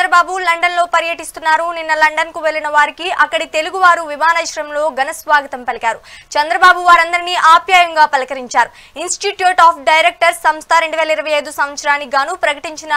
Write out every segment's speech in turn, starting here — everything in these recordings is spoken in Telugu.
చంద్రబాబు లండన్ లో పర్యటిస్తున్నారు. నిన్న లండన్ కు వెళ్లిన వారికి అక్కడి తెలుగువారు విమానాశ్రయంలో ఘన స్వాగతం పలికారు. చంద్రబాబు వారందరినీ ఆప్యాయంగా పలకరించారు. ఇన్స్టిట్యూట్ ఆఫ్ డైరెక్టర్స్ సంస్థ 2025 సంవత్సరానికి గాను ప్రకటించిన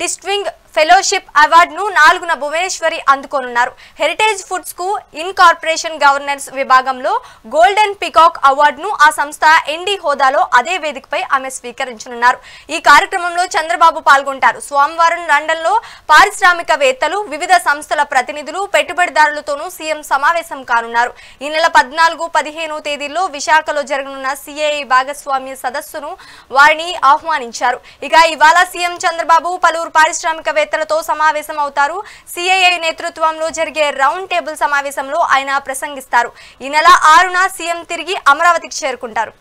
డిస్టింగ్విష్డ్ ఫెలోషిప్ అవార్డును 4న భువనేశ్వరి అందుకోనున్నారు. హెరిటేజ్ ఫుడ్స్ కు ఇన్కార్పొరేషన్ గవర్నెన్స్ విభాగంలో గోల్డెన్ పికాక్ అవార్డును ఆ సంస్థ ఎండి హోదాలో అదే వేదికపై ఆమె స్వీకరించనున్నారు. ఈ కార్యక్రమంలో చంద్రబాబు పాల్గొంటారు. సోమవారం లండన్ లో పారిశ్రామికవేత్తలు, వివిధ సంస్థల ప్రతినిధులు, పెట్టుబడిదారులతోనూ సీఎం సమావేశం కానున్నారు. ఈ నెల 14, 15 తేదీల్లో విశాఖలో జరగనున్న సిఐఐ భాగస్వామ్య సదస్సును వారిని ఆహ్వానించారు. ఇక ఇవాళ సీఎం చంద్రబాబు పలువురు పారిశ్రామికవేత్తలతో సమావేశం అవుతారు. సిఐఐ నేతృత్వంలో జరిగే రౌండ్ టేబుల్ సమావేశంలో ఆయన ప్రసంగిస్తారు. ఈ నెల 6న సీఎం తిరిగి అమరావతికి చేరుకుంటారు.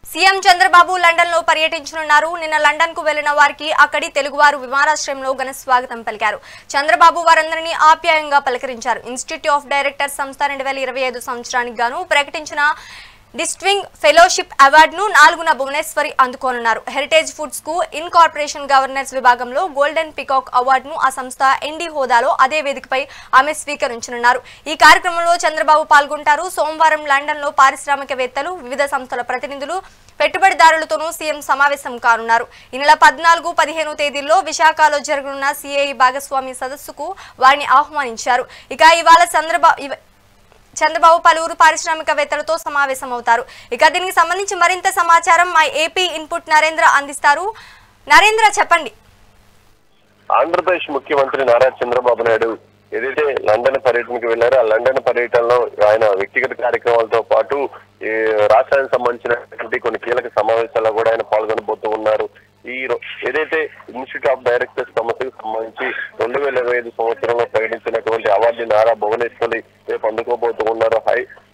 సీఎం చంద్రబాబు లండన్ లో పర్యటించనున్నారు. నిన్న లండన్ కు వెళ్లిన వారికి అక్కడి తెలుగువారు విమానాశ్రయంలో ఘన స్వాగతం పలికారు. చంద్రబాబు వారందరినీ ఆప్యాయంగా పలకరించారు. ఇన్స్టిట్యూట్ ఆఫ్ డైరెక్టర్స్ సంస్థ 2025 సంవత్సరానికి గాను ప్రకటించిన డిస్టింగ్విష్డ్ ఫెలోషిప్ అవార్డును 4న భువనేశ్వరి అందుకోనున్నారు. హెరిటేజ్ ఫుడ్స్ కు ఇన్కార్పొరేషన్ గవర్నెన్స్ విభాగంలో గోల్డెన్ పికాక్ అవార్డును ఆ సంస్థ ఎండి హోదాలో అదే వేదికపై ఆమె స్వీకరించనున్నారు. ఈ కార్యక్రమంలో చంద్రబాబు పాల్గొంటారు. సోమవారం లండన్ లో పారిశ్రామికవేత్తలు, వివిధ సంస్థల ప్రతినిధులు, పెట్టుబడిదారులతోనూ సీఎం సమావేశం కానున్నారు. ఈ నెల 14, 15 తేదీల్లో విశాఖలో జరగనున్న సిఐఐ భాగస్వామ్య సదస్సుకు వారిని ఆహ్వానించారు. ఇక ఇవాళ చంద్రబాబు పలువురు పారిశ్రామికవేత్తలతో సమావేశం అవుతారు. ఇక దీనికి సంబంధించి మరింత సమాచారం మా ఏపీ ఇన్పుట్ నరేంద్ర అందిస్తారు. నరేంద్ర, చెప్పండి. ఆంధ్రప్రదేశ్ ముఖ్యమంత్రి నారా చంద్రబాబు నాయుడు ఏదైతే లండన్ పర్యటనకు వెళ్లారో ఆ లండన్ పర్యటనలో ఆయన వ్యక్తిగత కార్యక్రమాలతో పాటు రాష్ట్రానికి సంబంధించినటువంటి కొన్ని కీలక సమావేశాల్లో కూడా ఆయన పాల్గొనబోతూ ఉన్నారు. ఏదైతే ఇన్స్టిట్యూట్ ఆఫ్ డైరెక్టర్స్ సంస్థకు సంబంధించి 2025 సంవత్సరంలో ప్రకటించినటువంటి అవార్డు నారా భువనేశ్వరి రేపు అందుకోబోతూ ఉన్నారు.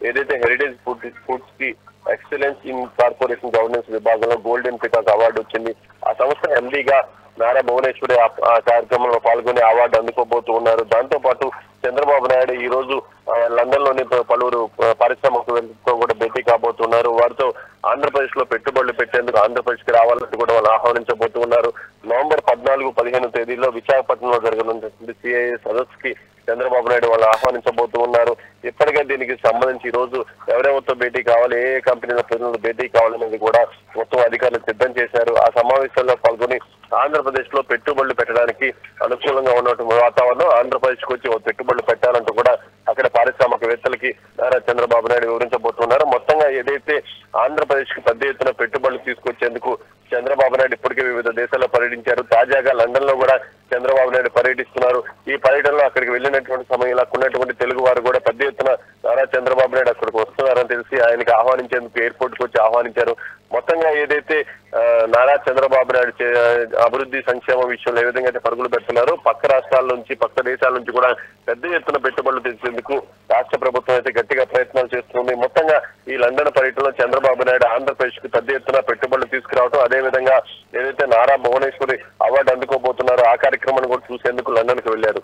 ఏదైతే హెరిటేజ్ ఫుడ్స్ కి ఎక్సలెన్స్ ఇన్ కార్పొరేషన్ గవర్నెన్స్ విభాగంలో గోల్డెన్ పికాక్ అవార్డు వచ్చింది. ఆ సంస్థ ఎండీగా నారా భువనేశ్వరి ఆ కార్యక్రమంలో పాల్గొని అవార్డు అందుకోబోతూ ఉన్నారు. దాంతో పాటు చంద్రబాబు నాయుడు ఈ రోజు లండన్ లోని పలువురు పారిశ్రామికవేత్తలతో కూడా భేటీ కాబోతున్నారు. వారితో ఆంధ్రప్రదేశ్ లో పెట్టుబడులు పెట్టేందుకు ఆంధ్రప్రదేశ్ కి రావాలంటూ కూడా వాళ్ళు ఆహ్వానించబోతూ ఉన్నారు. నవంబర్ 14, 15 తేదీల్లో విశాఖపట్నంలో జరగనున్నటువంటి సిఐఐ సదస్సుకి చంద్రబాబు నాయుడు వాళ్ళు ఆహ్వానించబోతూ ఉన్నారు. ఇప్పటికే దీనికి సంబంధించి ఈ రోజు ఎవరెవరితో భేటీ కావాలి, ఏ కంపెనీల ప్రతినిధులు భేటీ కావాలనేది కూడా మొత్తం అధికారులు సిద్ధం చేశారు. ఆ సమావేశాల్లో పాల్గొని ఆంధ్రప్రదేశ్ లో పెట్టుబడులు పెట్టడానికి అనుకూలంగా ఉన్నటువంటి వాతావరణం, ఆంధ్రప్రదేశ్ కు వచ్చి పెట్టుబడులు పెట్టాలంటూ కూడా అక్కడ పారిశ్రామికవేత్తలకి నారా చంద్రబాబు నాయుడు వివరించబోతున్నారు. మొత్తంగా ఏదైతే ఆంధ్రప్రదేశ్ కి పెద్ద ఎత్తున పెట్టుబడులు తీసుకొచ్చేందుకు చంద్రబాబు నాయుడు ఇప్పటికే వివిధ దేశాల్లో పర్యటించారు. తాజాగా లండన్ లో కూడా చంద్రబాబు నాయుడు పర్యటిస్తున్నారు. ఈ పర్యటనలో అక్కడికి వెళ్ళినటువంటి సమయంలో ఉన్నటువంటి తెలుగు వారు కూడా పెద్ద ఎత్తున నారా చంద్రబాబు నాయుడు అక్కడికి వస్తున్నారని తెలిసి ఆయనకి ఆహ్వానించేందుకు ఎయిర్పోర్ట్ కు వచ్చి ఆహ్వానించారు. మొత్తంగా ఏదైతే నారా చంద్రబాబు నాయుడు అభివృద్ధి సంక్షేమ విషయంలో ఏ విధంగా అయితే పరుగులు పెడుతున్నారో పక్క రాష్ట్రాల నుంచి, పక్క దేశాల నుంచి కూడా పెద్ద ఎత్తున పెట్టుబడులు తెచ్చేందుకు రాష్ట్ర ప్రభుత్వం అయితే గట్టిగా ప్రయత్నాలు చేస్తుంది. మొత్తంగా ఈ లండన్ పర్యటనలో చంద్రబాబు నాయుడు ఆంధ్రప్రదేశ్ కి పెద్ద ఎత్తున పెట్టుబడులు తీసుకురావడం, అదేవిధంగా ఏదైతే నారా భువనేశ్వరి అవార్డు అందుకోబోతున్నారో ఆ కార్యక్రమాన్ని కూడా చూసేందుకు లండన్ కు వెళ్లారు.